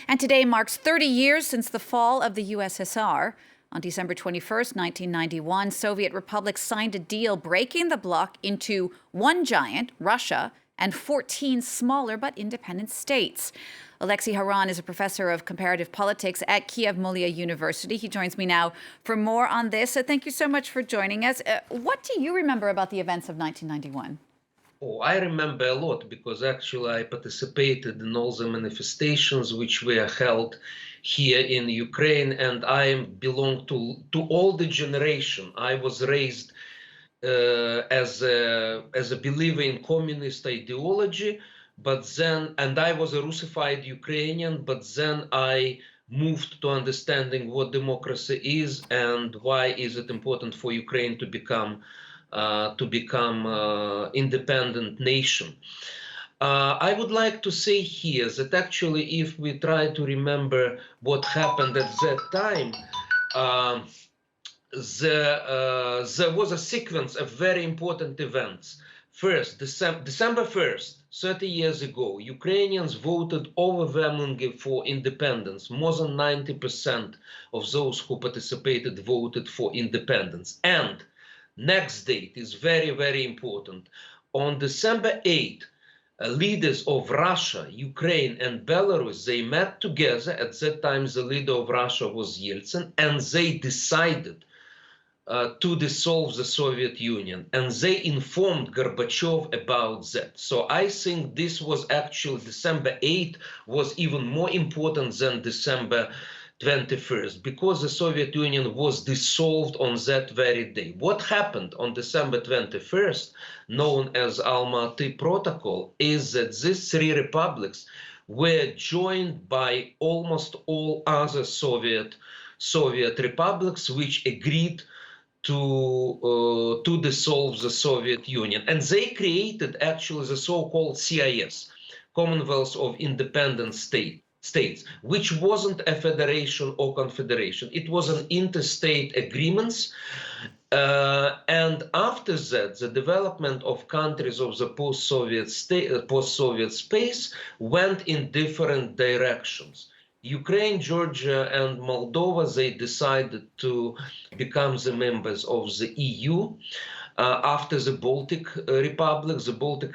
And today marks 30 years since the fall of the USSR. On December 21st, 1991, Soviet republics signed a deal breaking the bloc into one giant, Russia, and 14 smaller but independent states. Alexei Haran is a professor of comparative politics at Kiev-Molia University. He joins me now for more on this. Thank you so much for joining us. What do you remember about the events of 1991? Oh, I remember a lot because actually I participated in all the manifestations which were held here in Ukraine, and I belong to all the generation. I was raised as a believer in communist ideology, and I was a Russified Ukrainian, but then I moved to understanding what democracy is and why is it important for Ukraine to become independent nation. I would like to say here that actually, if we try to remember what happened at that time, there was a sequence of very important events. First, December 1st, 30 years ago, Ukrainians voted overwhelmingly for independence. More than 90% of those who participated voted for independence. And next date is very, very important. On December 8th, leaders of Russia, Ukraine, and Belarus, they met together. At that time, the leader of Russia was Yeltsin, and they decided to dissolve the Soviet Union. And they informed Gorbachev about that. So I think this was actually December 8th was even more important than December 21st, because the Soviet Union was dissolved on that very day. What happened on December 21st, known as Almaty Protocol, is that these three republics were joined by almost all other Soviet republics, which agreed to dissolve the Soviet Union. And they created actually the so-called CIS, Commonwealth of Independent States, which wasn't a federation or confederation. It was an interstate agreements. And after that, the development of countries of the post-Soviet space went in different directions. Ukraine, Georgia, and Moldova, they decided to become the members of the EU. After the Baltic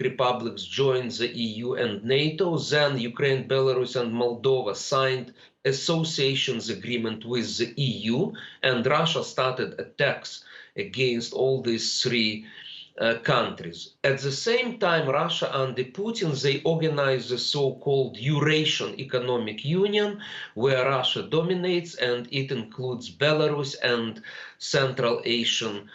republics joined the EU and NATO. Then Ukraine, Belarus, and Moldova signed associations agreement with the EU, and Russia started attacks against all these three countries. At the same time, Russia under Putin, they organized the so-called Eurasian Economic Union, where Russia dominates, and it includes Belarus and Central Asian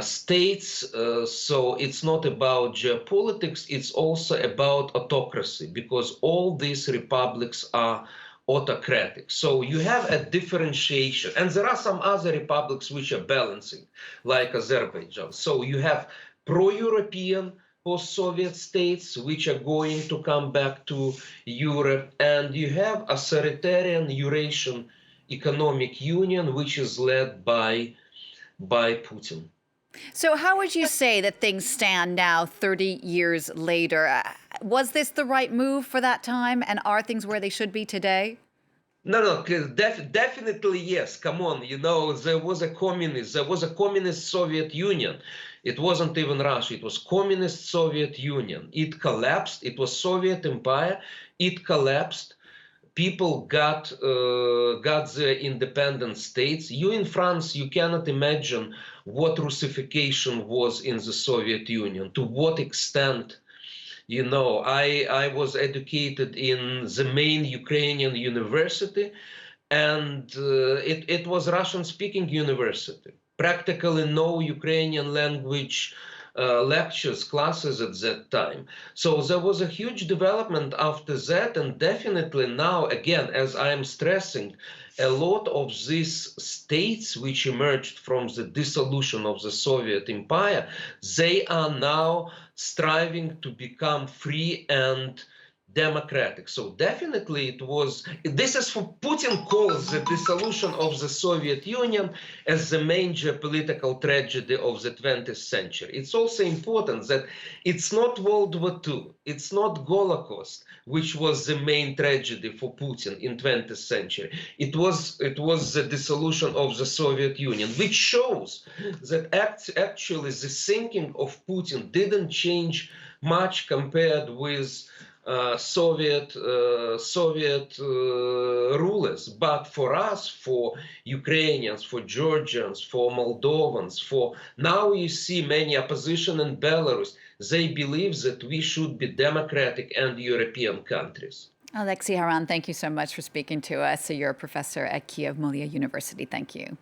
states. So it's not about geopolitics, it's also about autocracy, because all these republics are autocratic. So you have a differentiation. And there are some other republics which are balancing, like Azerbaijan. So you have pro-European post-Soviet states which are going to come back to Europe, and you have authoritarian Eurasian Economic Union, which is led by Putin. So how would you say that things stand now, 30 years later? Was this the right move for that time, and are things where they should be today? No, definitely yes. Come on, there was a communist Soviet Union. It wasn't even Russia, it was communist Soviet Union. It collapsed, it was Soviet Empire, it collapsed. People got their independent states. You in France, you cannot imagine what Russification was in the Soviet Union, to what extent. I was educated in the main Ukrainian university, and it was Russian-speaking university. Practically no Ukrainian language lectures, classes at that time. So there was a huge development after that, and definitely now, again, as I am stressing, a lot of these states which emerged from the dissolution of the Soviet Empire, they are now striving to become free and democratic. So definitely this is for Putin calls the dissolution of the Soviet Union as the major political tragedy of the 20th century. It's also important that it's not World War II, it's not Holocaust, which was the main tragedy for Putin in 20th century. It was the dissolution of the Soviet Union, which shows that actually the thinking of Putin didn't change much compared with Soviet rulers, but for us, for Ukrainians, for Georgians, for Moldovans, for now you see many opposition in Belarus, they believe that we should be democratic and European countries. Alexei Haran, thank you so much for speaking to us. So you're a professor at Kiev-Molia University. Thank you.